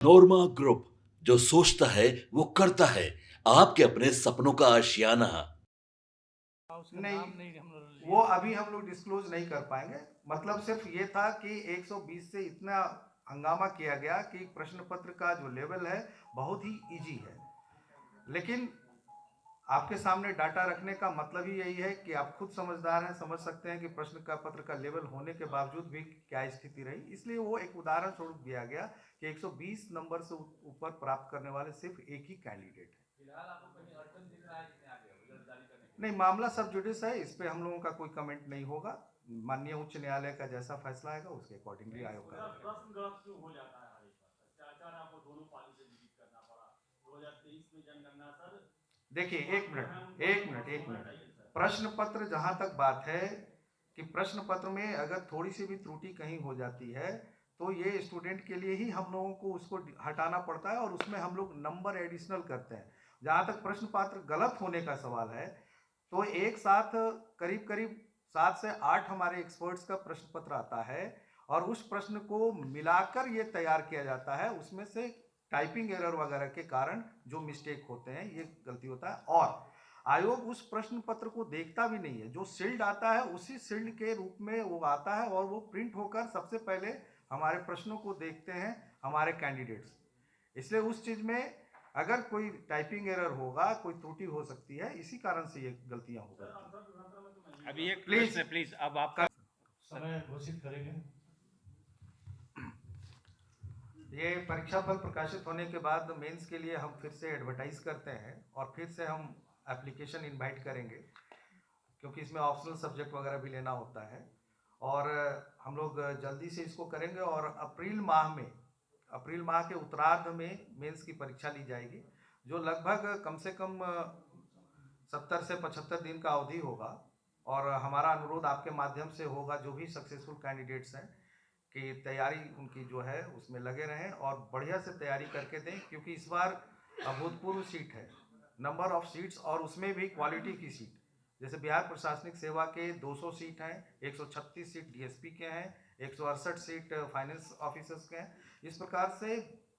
नोरमा group, जो सोचता है वो करता है। आपके अपने सपनों का आशियाना। नहीं, वो अभी हम लोग डिस्क्लोज नहीं कर पाएंगे। मतलब सिर्फ ये था कि 120 से इतना हंगामा किया गया कि प्रश्न पत्र का जो लेवल है बहुत ही इजी है। लेकिन आपके सामने डाटा रखने का मतलब ही यही है कि आप खुद समझदार हैं, समझ सकते हैं कि प्रश्न का पत्र का लेवल होने के बावजूद भी क्या स्थिति रही। इसलिए वो एक उदाहरण स्वरूप दिया गया कि 120 नंबर से ऊपर प्राप्त करने वाले सिर्फ एक ही कैंडिडेट है। नहीं, मामला सब जुडिस है, इस पे हम लोगों का कोई कमेंट नहीं होगा। माननीय उच्च न्यायालय का जैसा फैसला आएगा उसके अकॉर्डिंगली आयोग का प्रश्न गलत क्यों हो जाता है हर एक बार? चाचा ने आपको दोनों पाली से विजिट करना पड़ा 2023 में जनगणना सर। देखिए, एक मिनट प्रश्न पत्र जहां तक बात है कि प्रश्न पत्र में अगर थोड़ी सी भी त्रुटि कहीं हो जाती है तो ये स्टूडेंट के लिए ही हम लोगों को उसको हटाना पड़ता है और उसमें हम लोग नंबर एडिशनल करते हैं। जहां तक प्रश्न पत्र गलत होने का सवाल है तो एक साथ करीब करीब 7 से 8 हमारे एक्सपर्ट्स का प्रश्न पत्र आता है और उस प्रश्न को मिलाकर ये तैयार किया जाता है। उसमें से टाइपिंग एरर वगैरह के कारण जो मिस्टेक होते हैं, ये गलती होता है। और आयोग उस प्रश्न पत्र को देखता भी नहीं है, जो सील्ड आता है उसी सील्ड के रूप में वो आता है और वो प्रिंट होकर सबसे पहले हमारे प्रश्नों को देखते हैं हमारे कैंडिडेट्स। इसलिए उस चीज में अगर कोई टाइपिंग एरर होगा, कोई त्रुटि हो सकती है, इसी कारण से ये गलतियां हो गई। अभी एक प्लीज प्लीज अब आपका समय घोषित करेंगे। ये परीक्षा फल प्रकाशित होने के बाद मेंस के लिए हम फिर से एडवर्टाइज करते हैं और फिर से हम एप्लीकेशन इनवाइट करेंगे, क्योंकि इसमें ऑप्शनल सब्जेक्ट वगैरह भी लेना होता है। और हम लोग जल्दी से इसको करेंगे और अप्रैल माह के उत्तरार्ध में मेंस की परीक्षा ली जाएगी, जो लगभग कम से कम 70 से 75 दिन का अवधि होगा। और हमारा अनुरोध आपके माध्यम से होगा, जो भी सक्सेसफुल कैंडिडेट्स हैं कि तैयारी उनकी जो है उसमें लगे रहें और बढ़िया से तैयारी करके दें, क्योंकि इस बार अभूतपूर्व सीट है, नंबर ऑफ सीट्स, और उसमें भी क्वालिटी की सीट। जैसे बिहार प्रशासनिक सेवा के 200 सीट हैं, 136 सीट डीएसपी के हैं, 168 सीट फाइनेंस ऑफिसर्स के हैं। इस प्रकार से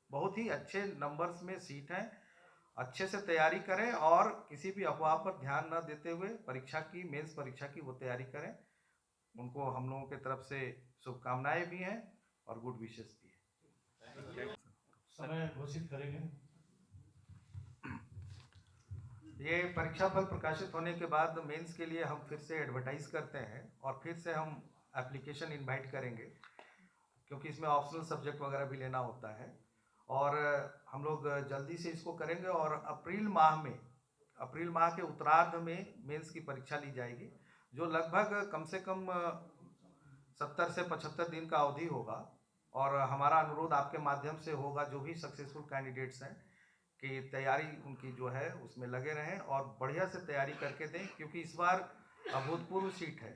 बहुत ही अच्छे नंबर्स में सीट हैं। अच्छे से तैयारी करें और किसी भी अफवाह पर ध्यान न देते हुए परीक्षा की, मेंस परीक्षा की वो तैयारी करें। उनको हम लोगों की तरफ से शुभकामनाएं भी हैं और गुड विशेस भी है। समय घोषित करेंगे। ये परीक्षा फल प्रकाशित होने के बाद मेंस के लिए हम फिर से एडवर्टाइज करते हैं और फिर से हम एप्लीकेशन इनवाइट करेंगे, क्योंकि इसमें ऑप्शनल सब्जेक्ट वगैरह भी लेना होता है। और हम लोग जल्दी से इसको करेंगे और अप्रैल माह के उत्तरार्ध में मेंस की परीक्षा ली जाएगी, जो लगभग कम से कम 70 से 75 दिन का अवधि होगा। और हमारा अनुरोध आपके माध्यम से होगा, जो भी सक्सेसफुल कैंडिडेट्स हैं कि तैयारी उनकी जो है उसमें लगे रहें और बढ़िया से तैयारी करके दें, क्योंकि इस बार अभूतपूर्व सीट है,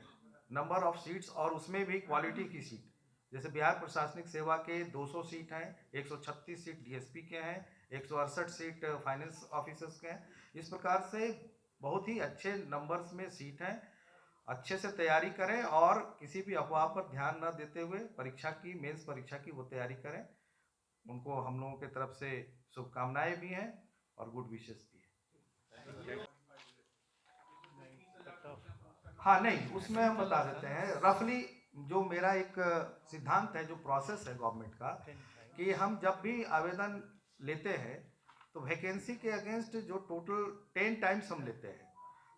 नंबर ऑफ सीट्स, और उसमें भी क्वालिटी की सीट। जैसे बिहार प्रशासनिक सेवा के 200 सीट हैं, 136 सीट डीएसपी के हैं, 168 सीट फाइनेंस ऑफिसर्स के हैं। इस प्रकार से बहुत ही अच्छे नंबर्स में सीट हैं। अच्छे से तैयारी करें और किसी भी अफवाह पर ध्यान न देते हुए परीक्षा की, मेंस परीक्षा की वो तैयारी करें। उनको हम लोगों की तरफ से शुभकामनाएं भी हैं और गुड विशेस भी है। हाँ, नहीं, उसमें हम बता देते हैं रफली। जो मेरा एक सिद्धांत है, जो प्रोसेस है गवर्नमेंट का, कि हम जब भी आवेदन लेते हैं तो वैकेंसी के अगेंस्ट जो टोटल 10 टाइम्स हम लेते हैं।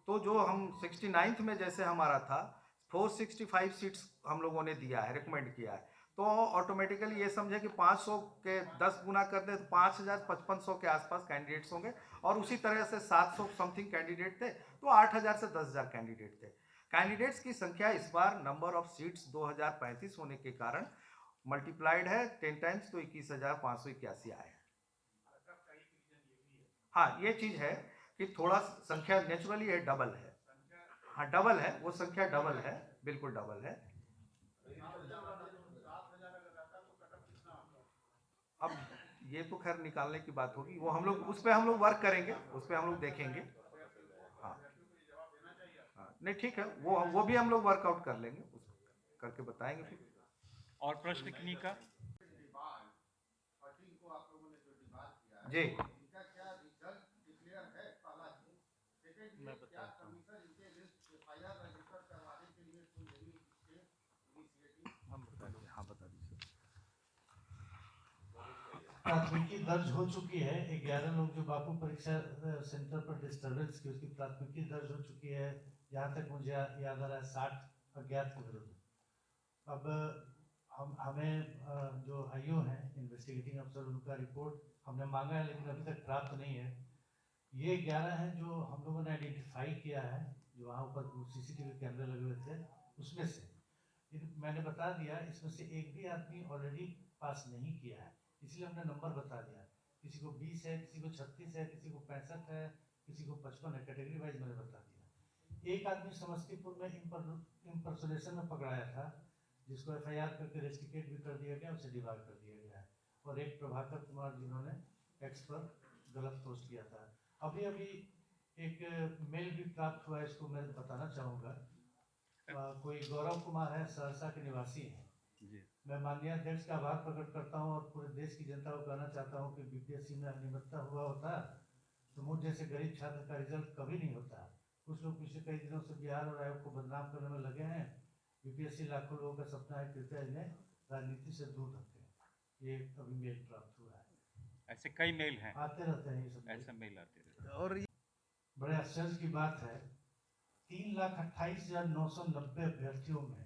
तो जो हम 69th में जैसे हमारा था 465 सीट्स हम लोगों ने दिया है, रिकमेंड किया है, तो ऑटोमेटिकली ये समझे कि 500 के 10 गुना कर दे तो 5,000-5,500 के आसपास कैंडिडेट्स होंगे। और उसी तरह से 700 समथिंग कैंडिडेट थे, तो 8,000 से 10,000 कैंडिडेट थे। कैंडिडेट्स की संख्या इस बार नंबर ऑफ सीट्स 2035 होने के कारण मल्टीप्लाइड है 10 टाइम्स, तो 21,581 आए हैं। हाँ, ये चीज है कि थोड़ा संख्या नेचुरली है, डबल है। हाँ, डबल है, वो संख्या डबल है, बिल्कुल डबल है। अब ये तो खैर निकालने की बात होगी, वो हम लोग उस पर हम लोग वर्क करेंगे, उस पर हम लोग देखेंगे। हाँ, हाँ, नहीं ठीक है, वो भी हम लोग वर्कआउट कर लेंगे, उस करके बताएंगे फिर। और प्रश्न किन्हीं का जी इनका क्या रिजल्ट डिक्लेयर है पहला चीज। सेकंड मैं ये क्या बताता हूँ। कमीशन इनके लिस्ट एफआईआर रजिस्टर करवाने के लिए कोई नई स्टेप इनिशिएटिव। हम बताते हैं, हाँ बता दीजिए। प्राथमिकी दर्ज हो चुकी है। 11 लोग जो बापू परीक्षा सेंटर पर डिस्टर्बेंस की, उसकी प्राथमिकी दर्ज हो चुकी है। जहाँ तक मुझे याद आ रहा है 60 अज्ञात के विरुद्ध। अब हमें जो आईओ हैं इन्वेस्टिगेटिंग अफसर, उनका रिपोर्ट हमने मांगा है लेकिन अभी तक प्राप्त नहीं है। ये 11 हैं जो हम लोगों ने आइडेंटिफाई किया है, जो वहाँ ऊपर सीसीटीवी कैमरे लगे हुए थे उसमें से। मैंने बता दिया इसमें से एक भी आदमी ऑलरेडी पास नहीं किया है, इसलिए हमने नंबर बता दिया। किसी को 20 है, किसी को 36 है, किसी को 65 है, किसी को 55 है, कैटेगरी वाइज मैंने बता दिया। एक आदमी समस्तीपुर में इम्पर्सोनेशन में पकड़ाया था, जिसको एफआईआर करके रेस्टिकेट भी कर दिया गया, उसे डिबार कर दिया गया है। और एक प्रभाकर कुमार जिन्होंने एक्स पर गलत पोस्ट किया था। अभी अभी एक मेल भी प्राप्त हुआ है, इसको मैं बताना चाहूँगा। कोई गौरव कुमार है, सहरसा के निवासी हैं। जी। मैं माननीय अध्यक्ष का आभार प्रकट करता हूं और पूरे देश की जनता को कहना चाहता हूं कि बीपीएससी में अनियमितता हुआ होता तो मुझ जैसे गरीब छात्र का रिजल्ट कभी नहीं होता। कुछ लोग पिछले कई दिनों से बिहार और आयोग को बदनाम करने में लगे हैं। बीपीएससी लाखों लोगों का सपना है, कृपया इन्हें राजनीति से दूर रखें। ये अभी मेल प्राप्त हुआ है। ऐसे कई मेल हैं, आते रहते हैं ये सब ऐसे मेल आते रहते हैं। और बड़े आश्चर्य की बात है, 3,28,990 अभ्यर्थियों में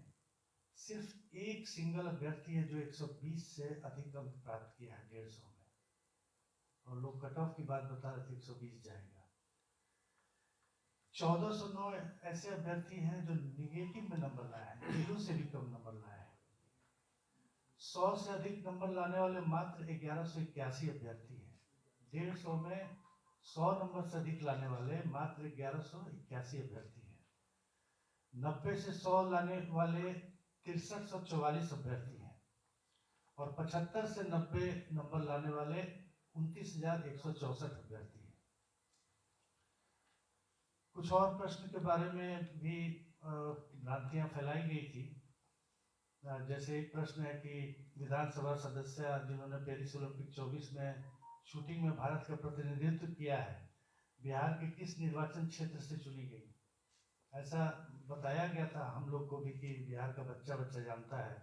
सिर्फ एक सिंगल अभ्यर्थी है जो 120 से अधिक अंक प्राप्त किया है 150 में। और लोग कट ऑफ की बात बता रहे थे 120 जाएगा। 1409 ऐसे अभ्यर्थी हैं जो निगेटिव में नंबर लाए हैं, 0 से भी कम नंबर लाए हैं। 100 से अधिक नंबर लाने वाले मात्र 1181 अभ्यर्थी हैं। 150 में 100 नंबर से अधिक लाने वाले मात्र 1181 अभ्यर्थी हैं। 90 से 100 लाने वाले 6344 अभ्यर्थी हैं। और 75 से 90 नंबर लाने वाले 29,164 अभ्यर्थी हैं। कुछ और प्रश्न के बारे में भी भ्रांतियां फैलाई गई थी। जैसे एक प्रश्न है कि विधानसभा सदस्य जिन्होंने पेरिस ओलंपिक 24 में शूटिंग में भारत का प्रतिनिधित्व किया है, बिहार के किस निर्वाचन क्षेत्र से चुनी गई। ऐसा बताया गया था हम लोग को भी कि बिहार का बच्चा बच्चा जानता है,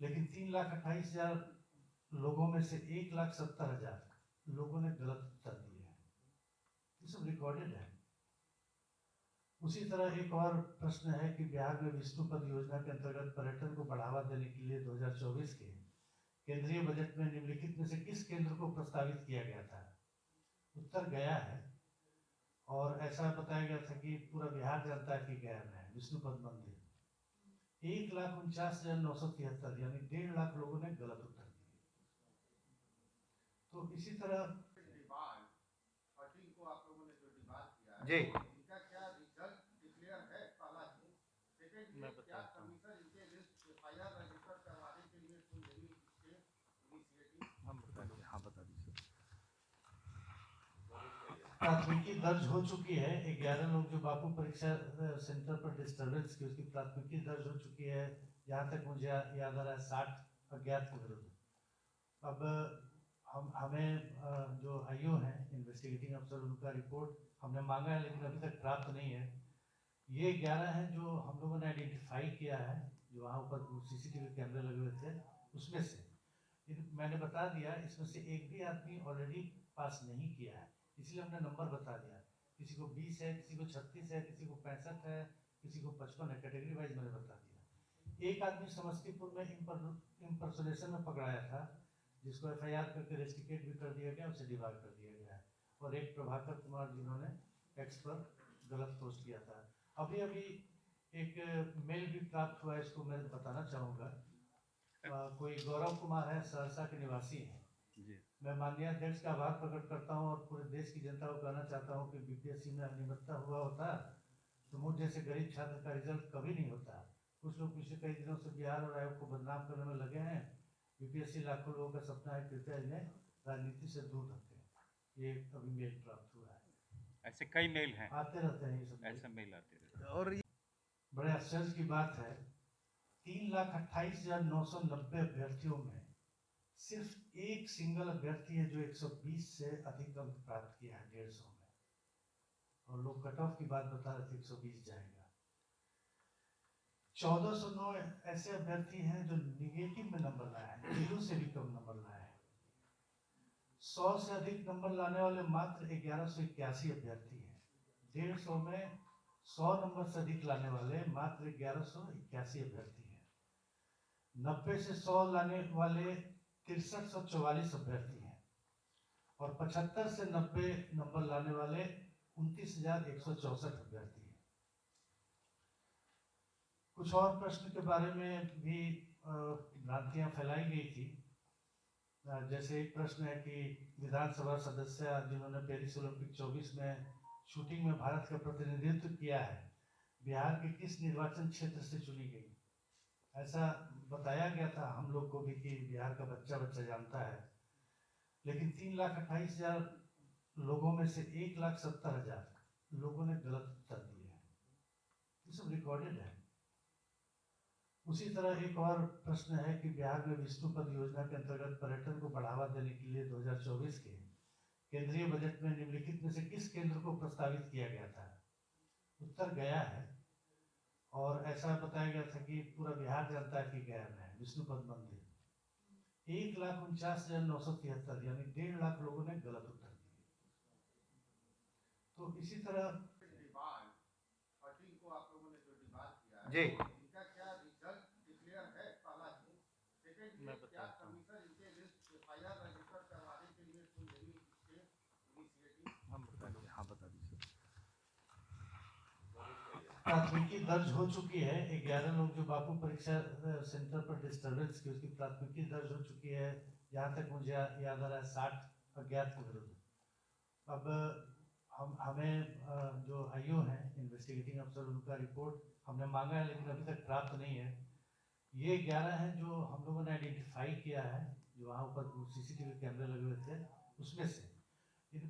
लेकिन 3,28,000 लोगों में से 1,70,000 लोगों ने गलत उत्तर दिए हैं। ये सब रिकॉर्डेड है। उसी तरह एक और प्रश्न है कि बिहार में विष्णुपद योजना के अंतर्गत पर्यटन को बढ़ावा देने के लिए 2024 के केंद्रीय बजट में निम्नलिखित में से किस केंद्र को प्रस्तावित किया गया था। उत्तर गया है। और ऐसा बताया गया था कि पूरा बिहार जानता है कि गया है विष्णुपद मंदिर। 1,49,973 यानी 1.5 लाख लोगों ने गलत उत्तर दिए। तो इसी तरह डिबार 13 को आप लोगों ने जो डिबार किया है, जी इनका क्या रिजल्ट डिक्लेयर है पहला चीज। सेकंड मैं ये क्या बताता हूँ। कमीशन इनके लिस्ट एफआईआर रजिस्टर करवाने के लिए कोई नई स्टेप इनिशिएटिव। हम बताते हैं, हाँ बता दीजिए। प्राथमिकी दर्ज हो चुकी है। 11 लोग जो बापू परीक्षा सेंटर पर डिस्टर्बेंस की, उसकी प्राथमिकी दर्ज हो चुकी है। जहाँ तक मुझे याद आ रहा है 60 अज्ञात के विरुद्ध। अब हमें जो आईओ हैं इन्वेस्टिगेटिंग अफसर, उनका रिपोर्ट हमने मांगा है लेकिन अभी तक प्राप्त नहीं है। ये 11 हैं जो हम लोगों ने आइडेंटिफाई किया है, जो वहाँ ऊपर सीसीटीवी कैमरे लगे हुए थे उसमें से। मैंने बता दिया इसमें से एक भी आदमी ऑलरेडी पास नहीं किया है, इसलिए हमने नंबर बता दिया। किसी को 20 है, किसी को 36 है, किसी को 65 है, किसी को 55 है, कैटेगरी वाइज मैंने बता दिया। एक आदमी समस्तीपुर में इम्पर्सोनेशन में पकड़ाया था, जिसको एफआईआर करके रेस्टिकेट भी कर दिया गया, उसे डिबार कर दिया गया है। और एक प्रभाकर कुमार जिन्होंने एक्स पर गलत पोस्ट किया था। अभी अभी एक मेल भी प्राप्त हुआ है, इसको मैं बताना चाहूँगा। कोई गौरव कुमार है, सहरसा के निवासी हैं। जी। मैं माननीय अध्यक्ष का आभार प्रकट करता हूं और पूरे देश की जनता को कहना चाहता हूं कि बीपीएससी में अनियमितता हुआ होता तो मुझ जैसे गरीब छात्र का रिजल्ट कभी नहीं होता। कुछ लोग पिछले कई दिनों से बिहार और आयोग को बदनाम करने में लगे हैं। बीपीएससी लाखों लोगों का सपना है, कृपया इन्हें राजनीति से दूर रखें। ये अभी मेल प्राप्त हुआ है। ऐसे कई मेल हैं, आते रहते हैं ये सब मेल। ऐसे मेल आते रहते हैं। और बड़े आश्चर्य की बात है, 3,28,990 अभ्यर्थियों में सिर्फ एक सिंगल अभ्यर्थी है जो 120 से अधिक अंक प्राप्त किया है 150 में, और लोग कट ऑफ की बात बता रहे थे 120 जाएगा। 1409 ऐसे अभ्यर्थी हैं जो निगेटिव में नंबर लाए हैं, 0 से भी कम नंबर लाए हैं। 100 से अधिक नंबर लाने वाले मात्र 1181 अभ्यर्थी हैं। 150 में 100 नंबर से अधिक लाने वाले मात्र 1181 अभ्यर्थी हैं। 90 से 100 लाने वाले 6344 अभ्यर्थी हैं, और 75 से 90 नंबर लाने वाले 29,164 अभ्यर्थी हैं। कुछ और प्रश्न के बारे में भी भ्रांतियां फैलाई गई थी। जैसे एक प्रश्न है कि विधानसभा सदस्य जिन्होंने पेरिस ओलंपिक 24 में शूटिंग में भारत का प्रतिनिधित्व किया है, बिहार के किस निर्वाचन क्षेत्र से चुनी गई? ऐसा बताया गया था हम लोग को भी कि बिहार का बच्चा जानता है, लेकिन 3,28,000 लोगों में से 1,70,000 लोगों ने गलत उत्तर दिए हैं। ये सब रिकॉर्डेड है। उसी तरह एक और प्रश्न है कि बिहार में विष्णुपद योजना के अंतर्गत पर्यटन को बढ़ावा देने के लिए 2024 के केंद्रीय बजट में निम्नलिखित में से किस केंद्र को प्रस्तावित किया गया था? उत्तर गया है, और ऐसा बताया गया था कि पूरा बिहार जानता है कि गया में है विष्णुपद मंदिर। 1,49,973 यानी 1.5 लाख लोगों ने गलत उत्तर दिए। तो इसी तरह डिमांड 13 को आप लोगों ने जो डिमांड किया है, जी इनका क्या रिजल्ट डिक्लेयर है? पहला चीज। सेकंड, क्या कमीशन इनके लिस्ट एफआईआर रजिस्टर करवाने के लिए कोई नई इनिशिएटिव? प्राथमिकी दर्ज हो चुकी है। 11 लोग जो बापू परीक्षा सेंटर पर डिस्टर्बेंस की, उसकी प्राथमिकी दर्ज हो चुकी है। जहाँ तक मुझे याद आ रहा है 60 अज्ञात के विरुद्ध। अब हमें जो आईओ हैं इन्वेस्टिगेटिंग अफसर, उनका रिपोर्ट हमने मांगा है, लेकिन अभी तक प्राप्त नहीं है। ये 11 हैं जो हम लोगों ने आइडेंटिफाई किया है, जो वहाँ ऊपर सीसीटीवी कैमरे लगे हुए थे उसमें से।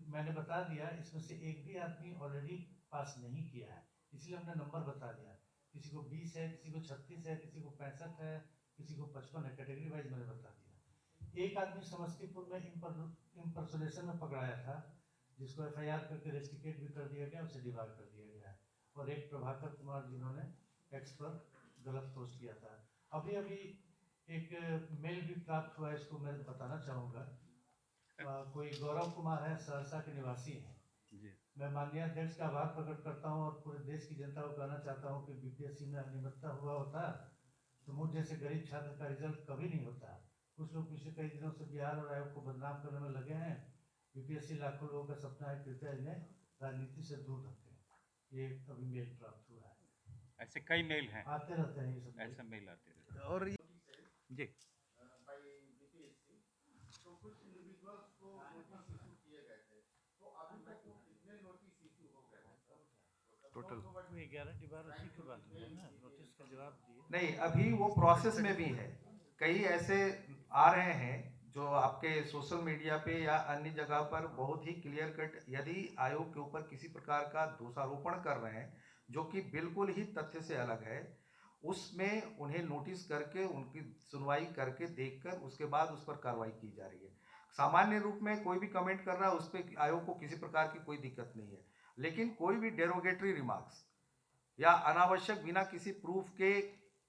मैंने बता दिया इसमें से एक भी आदमी ऑलरेडी पास नहीं किया है, इसलिए हमने नंबर बता दिया। किसी को 20 है, किसी को 36 है, किसी को 65 है, किसी को 55 है, कैटेगरी वाइज मैंने बता दिया। एक आदमी समस्तीपुर में इम्पर्सोनेशन में पकड़ाया था, जिसको एफआईआर करके रेस्टिकेट भी कर दिया गया, उसे डिबार कर दिया गया है। और एक प्रभाकर कुमार जिन्होंने एक्स पर गलत पोस्ट किया था। अभी एक मेल भी प्राप्त हुआ है, इसको मैं बताना चाहूँगा। कोई गौरव कुमार है, सहरसा के निवासी हैं। मैं माननीय अध्यक्ष का आभार प्रकट करता हूं और पूरे देश की जनता को कहना चाहता हूं कि बीपीएससी में अनियमितता हुआ होता तो मुझ जैसे गरीब छात्र का रिजल्ट कभी नहीं होता। कुछ लोग पिछले कई दिनों से बिहार और आयोग को बदनाम करने में लगे हैं। बीपीएससी लाखों लोगों का सपना है, कृपया इन्हें राजनीति से दूर रखें। ये अभी मेल प्राप्त हुआ है। ऐसे कई मेल हैं, आते रहते हैं ये सब। ऐसे मेल आते रहते हैं। और जी बाय बीपीएससी, तो कुछ इंडिविजुअल्स को नोटिस इशू किए गए थे, तो अभी तक वो कितने नोटिस इशू हो गए हैं? टोटल 11 डिबार उसी के बाद में ना नोटिस का जवाब दिए। नहीं, अभी वो प्रोसेस में भी है। कई ऐसे आ रहे हैं जो आपके सोशल मीडिया पे या अन्य जगह पर बहुत ही क्लियर कट यदि आयोग के ऊपर किसी प्रकार का दोषारोपण कर रहे हैं जो कि बिल्कुल ही तथ्य से अलग है, उसमें उन्हें नोटिस करके उनकी सुनवाई करके देखकर उसके बाद उस पर कार्रवाई की जा रही है। सामान्य रूप में कोई भी कमेंट कर रहा है उस पर आयोग को किसी प्रकार की कोई दिक्कत नहीं है, लेकिन कोई भी डेरोगेटरी रिमार्क्स या अनावश्यक बिना किसी प्रूफ के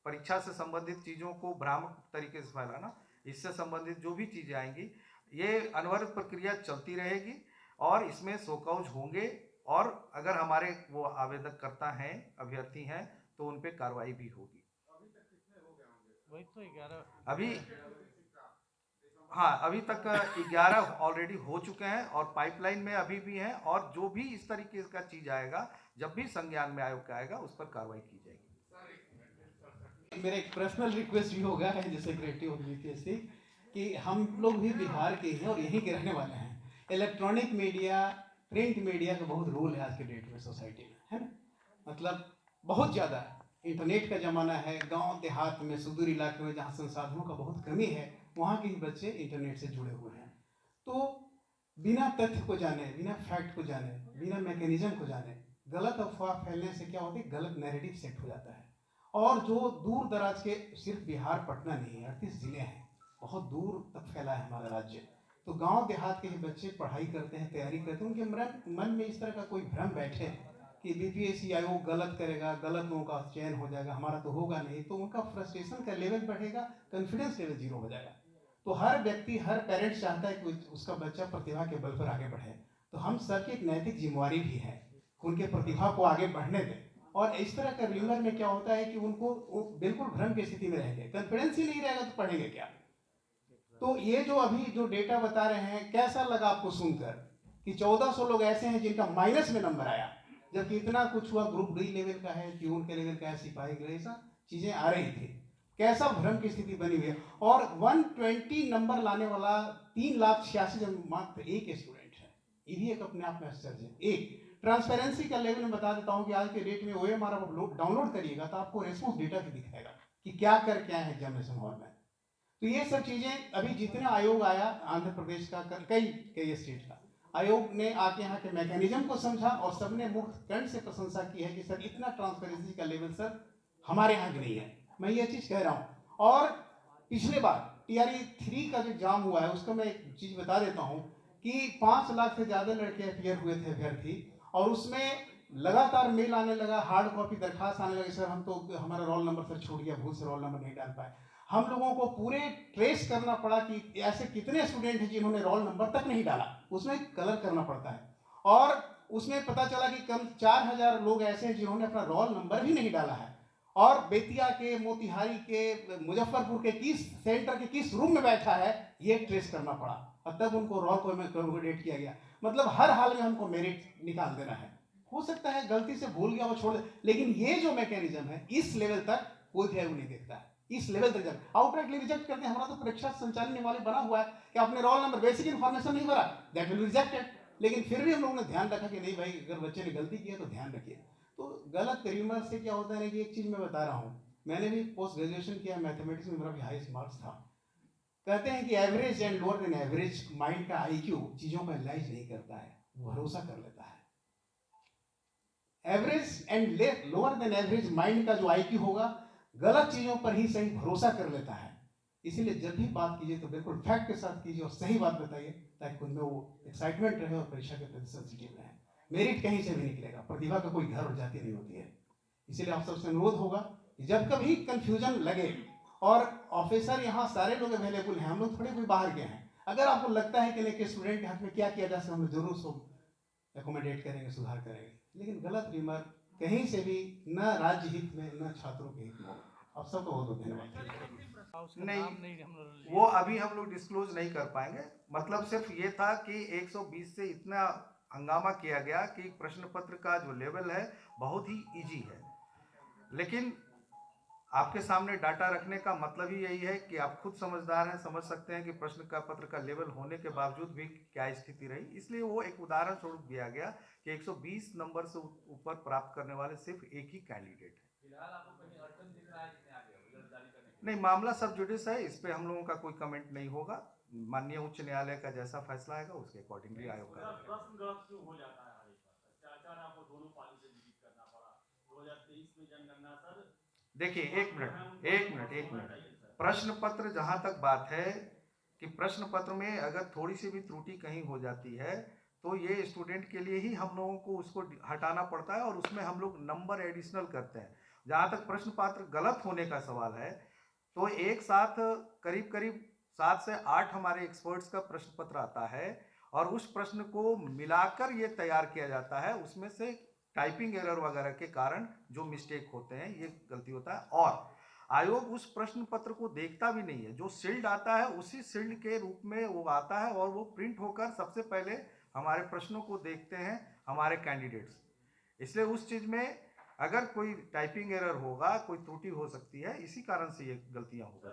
परीक्षा से संबंधित चीज़ों को भ्रामक तरीके से फैलाना, इससे संबंधित जो भी चीज़ें आएंगी, ये अनवरत प्रक्रिया चलती रहेगी और इसमें शोकौज होंगे। और अगर हमारे वो आवेदक करता हैं, अभ्यर्थी हैं, तो उन पर कार्रवाई भी होगी। अभी तक कितने हो गए होंगे? वही तो 11 अभी हाँ, अभी तक 11 ऑलरेडी हो चुके हैं और पाइपलाइन में अभी भी हैं, और जो भी इस तरीके का चीज़ आएगा, जब भी संज्ञान में आयोग का आएगा, उस पर कार्रवाई की जाएगी। मेरा एक पर्सनल रिक्वेस्ट भी होगा है जैसे क्रिएटिव बीपीएससी कि हम लोग भी बिहार के हैं और यहीं के रहने वाले हैं। इलेक्ट्रॉनिक मीडिया, प्रिंट मीडिया का बहुत रोल है आज के डेट में सोसाइटी में, है ना? मतलब बहुत ज़्यादा इंटरनेट का ज़माना है। गांव देहात में, सुदूर इलाके में जहाँ संसाधनों का बहुत कमी है, वहाँ के ही बच्चे इंटरनेट से जुड़े हुए हैं। तो बिना तथ्य को जाने, बिना फैक्ट को जाने, बिना मैकेनिज्म को जाने, गलत अफवाह फैलने से क्या होती है, गलत नैरेटिव सेट हो जाता है। और जो दूर दराज के, सिर्फ बिहार पटना नहीं, 38 जिले हैं, बहुत दूर तक फैला है हमारा राज्य। तो गांव देहात के ही बच्चे पढ़ाई करते हैं, तैयारी करते हैं, उनके मन में इस तरह का कोई भ्रम बैठे कि बीपीएससी आयोग गलत करेगा, गलत लोगों का चयन हो जाएगा, हमारा तो होगा नहीं, तो उनका फ्रस्ट्रेशन का लेवल बढ़ेगा, कॉन्फिडेंस लेवल जीरो हो जाएगा। तो हर व्यक्ति, हर पेरेंट्स चाहता है कि उसका बच्चा प्रतिभा के बल पर आगे बढ़े। तो हम सबकी एक नैतिक जिम्मेवारी भी है कि उनके प्रतिभा को आगे बढ़ने दें। और इस तरह का र्यूमर में क्या होता है कि उनको बिल्कुल भ्रम की स्थिति में रहेंगे, कॉन्फिडेंस ही नहीं रहेगा तो पढ़ेंगे क्या। तो ये जो अभी जो डेटा बता रहे हैं, कैसा लगा आपको सुनकर कि 1400 लोग ऐसे हैं जिनका माइनस में नंबर आया, जबकि इतना कुछ हुआ, ग्रुप डी लेवल का है, प्यून के लेवल का है, सिपाही के ऐसा चीजें आ रही थी। कैसा भ्रम की स्थिति बनी हुई है। और 120 नंबर लाने वाला 3,86,000 मात्र एक स्टूडेंट है, ये भी एक अपने आप में आश्चर्य है। एक ट्रांसपेरेंसी का लेवल में बता देता हूं कि आज के डेट में OMR आप डाउनलोड करिएगा तो आपको रेस्पॉन्स डेटा भी दिखाएगा कि क्या कर क्या है एग्जामिनेशन हॉल में। तो ये सब चीजें अभी जितने आयोग आया, आंध्र प्रदेश का, कई स्टेट का आयोग ने आके यहाँ के मैकेनिज्म को समझा और सबने मुक्त कंठ से प्रशंसा की है कि सर इतना ट्रांसपेरेंसी का लेवल सर हमारे यहाँ भी नहीं है। मैं ये चीज कह रहा हूँ। और पिछले बार TRE 3 का जो एग्जाम हुआ है उसका मैं एक चीज बता देता हूँ कि 5 लाख से ज्यादा लड़के अपियर हुए थे अभ्यर्थी, और उसमें लगातार मेल आने लगा, हार्ड कॉपी दरखास्त आने लगे, सर हम तो हमारा रोल नंबर सर छूट गया, भूल से रोल नंबर नहीं डाल पाए। हम लोगों को पूरे ट्रेस करना पड़ा कि ऐसे कितने स्टूडेंट हैं जिन्होंने रोल नंबर तक नहीं डाला, उसमें कलर करना पड़ता है। और उसमें पता चला कि कम 4,000 लोग ऐसे हैं जिन्होंने अपना रोल नंबर भी नहीं डाला है। और बेतिया के, मोतिहारी के, मुजफ्फरपुर के किस सेंटर के किस रूम में बैठा है ये ट्रेस करना पड़ा, और तब उनको रोल को कन्वर्ट किया गया। मतलब हर हाल में हमको मेरिट निकाल देना है। हो सकता है गलती से भूल गया वो छोड़ दे, लेकिन ये जो मैकेनिज्म है इस लेवल तक कोई वैल्यू नहीं देखता है। इस लेवल तक आउटराइटली रिजेक्ट करते हैं। हमारा तो परीक्षा संचालन वाले बना हुआ है कि आपने रोल नंबर, बेसिक इन्फॉर्मेशन नहीं भरा, दैट विल बी रिजेक्टेड। लेकिन फिर भी हम लोगों ने ध्यान रखा कि नहीं भाई, अगर बच्चे ने गलती की है तो ध्यान रखिए। तो गलत र्यूमर से क्या होता है ना कि एक चीज मैं बता रहा हूँ, मैंने भी पोस्ट ग्रेजुएशन किया, मैथमेटिक्स में मेरा भी हाईएस्ट मार्क्स था। कहते हैं कि average and lower than average mind का IQ चीजों को एनालाइज नहीं करता है, भरोसा कर लेता है। Average and lower than average mind का जो IQ होगा, गलत चीजों पर ही सही भरोसा कर लेता है। इसीलिए जब भी बात कीजिए तो बिल्कुल फैक्ट के साथ कीजिए और सही बात बताइए, ताकि उनमें वो एक्साइटमेंट रहे और परीक्षा के प्रति सेंसिटिव रहे। मेरिट कहीं से भी निकलेगा, प्रतिभा का कोई घर और जाति नहीं होती है। इसीलिए आप सबसे अनुरोध होगा कि जब कभी कंफ्यूजन लगे, और ऑफिसर यहाँ सारे लोग अवेलेबल हैं, हम लोग थोड़े कोई बाहर के हैं, अगर आपको लगता है कि नहीं कि स्टूडेंट के हाथ में क्या किया जा सकता है, हम लोग जरूर उसको एकोमोडेट करेंगे, सुधार करेंगे। लेकिन गलत र्यूमर कहीं से भी न राज्य हित में न छात्रों के हित में। आप सबको बहुत बहुत धन्यवाद। नहीं, वो अभी हम लोग डिस्क्लोज नहीं कर पाएंगे। मतलब सिर्फ ये था कि 120 से इतना हंगामा किया गया कि प्रश्न पत्र का जो लेवल है बहुत ही इजी है। लेकिन आपके सामने डाटा रखने का मतलब ही यही है कि आप खुद समझदार हैं, समझ सकते हैं कि प्रश्न का पत्र का लेवल होने के बावजूद भी क्या स्थिति रही। इसलिए वो एक उदाहरण स्वरूप दिया गया कि 120 नंबर से ऊपर प्राप्त करने वाले सिर्फ एक ही कैंडिडेट है। फिलहाल आपको कहीं अड़चन दिख रहा है कि नहीं आगे रिजल्ट जारी करने के? नहीं, मामला सब जुडिस है, इस पे हम लोगों का कोई कमेंट नहीं होगा। माननीय उच्च न्यायालय का जैसा फैसला आएगा उसके अकॉर्डिंगली आयोग का प्रश्न गलत क्यों हो जाता है हर एक बार? 4 आपको दोनों पाली से विजिट करना पड़ा 2023 में जनगणना सर। देखिए, एक मिनट। प्रश्न पत्र, जहां तक बात है कि प्रश्न पत्र में अगर थोड़ी सी भी त्रुटि कहीं हो जाती है तो ये स्टूडेंट के लिए ही हम लोगों को उसको हटाना पड़ता है और उसमें हम लोग नंबर एडिशनल करते हैं। जहां तक प्रश्न पत्र गलत होने का सवाल है तो एक साथ करीब 7 से 8 हमारे एक्सपर्ट्स का प्रश्न पत्र आता है और उस प्रश्न को मिलाकर ये तैयार किया जाता है। उसमें से टाइपिंग एरर वगैरह के कारण जो मिस्टेक होते हैं, ये गलती होता है। और आयोग उस प्रश्न पत्र को देखता भी नहीं है, जो सील्ड आता है उसी सील्ड के रूप में वो आता है और वो प्रिंट होकर सबसे पहले हमारे प्रश्नों को देखते हैं हमारे कैंडिडेट्स। इसलिए उस चीज में अगर कोई टाइपिंग एरर होगा, कोई त्रुटि हो सकती है, इसी कारण से ये गलतियां हो गई।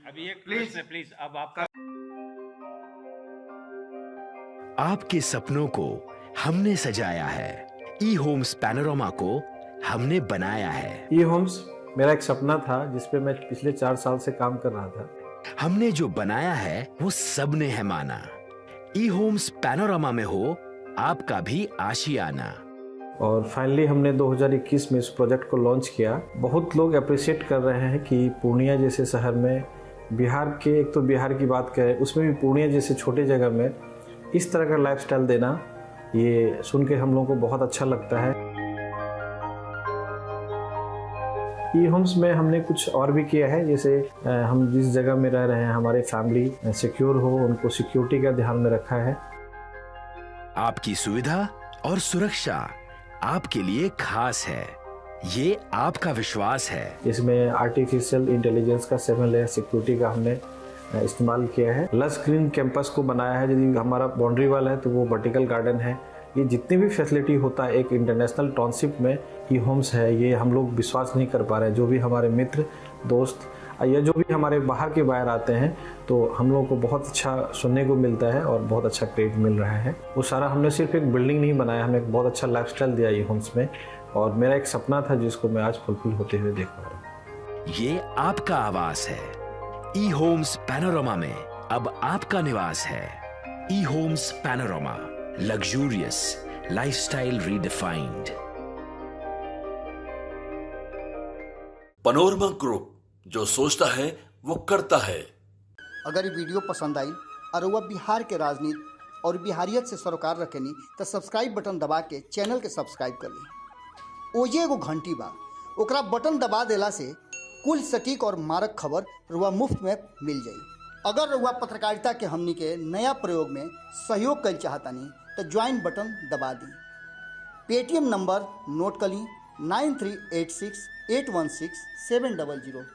अभी एक प्लीज अब आपका आपके सपनों को हमने सजाया है, ई होम्स पैनोरामा को हमने बनाया है। ई होम्स मेरा एक सपना था जिस पे मैं पिछले 4 साल से काम कर रहा था। हमने जो बनाया है वो सबने है माना। ई होम्स पैनोरामा में हो आपका भी आशियाना। और फाइनली हमने 2021 में इस प्रोजेक्ट को लॉन्च किया। बहुत लोग अप्रिशिएट कर रहे हैं कि पूर्णिया जैसे शहर में बिहार के, एक तो बिहार की बात करें, उसमें भी पूर्णिया जैसे छोटे जगह में इस तरह का लाइफस्टाइल देना, ये सुन के हम लोगों को बहुत अच्छा लगता है। ई होम्स में हमने कुछ और भी किया है, जैसे हम जिस जगह में रह रहे हैं हमारे फैमिली सिक्योर हो, उनको सिक्योरिटी का ध्यान में रखा है। आपकी सुविधा और सुरक्षा आपके लिए खास है, ये आपका विश्वास है। इसमें आर्टिफिशियल इंटेलिजेंस का 7 लेयर सिक्योरिटी का हमने इस्तेमाल किया है। लस ग्रीन कैंपस को बनाया है, यदि हमारा बाउंड्री वाल है तो वो वर्टिकल गार्डन है। ये जितनी भी फैसिलिटी होता है एक इंटरनेशनल टाउनशिप में ई होम्स है, ये हम लोग विश्वास नहीं कर पा रहे हैं। जो भी हमारे मित्र दोस्त या जो भी हमारे बाहर के बाहर आते हैं तो हम लोगों को बहुत अच्छा सुनने को मिलता है और बहुत अच्छा क्रेडिट मिल रहा है। वो सारा हमने सिर्फ एक बिल्डिंग नहीं बनाया, हमें एक बहुत अच्छा लाइफस्टाइल दिया ई होम्स में, और मेरा एक सपना था जिसको मैं आज फुलफिल होते हुए देख पा रहा हूँ। ये आपका आवास है। ई होम्स पैनोरामा में अब आपका निवास है। E Homes Panorama, luxurious lifestyle redefined. Panorama group, जो सोचता है वो करता है। अगर ये वीडियो पसंद आई और वह बिहार के राजनीति और बिहारियत से सरोकार रखेनी तो सब्सक्राइब बटन दबा के चैनल के सब्सक्राइब कर ली। ओजे एगो घंटी बा, ओकरा बटन दबा देला से कुल सटीक और मारक खबर रुआ मुफ्त में मिल जाई। अगर रुआ पत्रकारिता के हमनी के नया प्रयोग में सहयोग कर चाहतानी तो ज्वाइन बटन दबा दी। पेटीएम नंबर नोट कर ली 9386816700।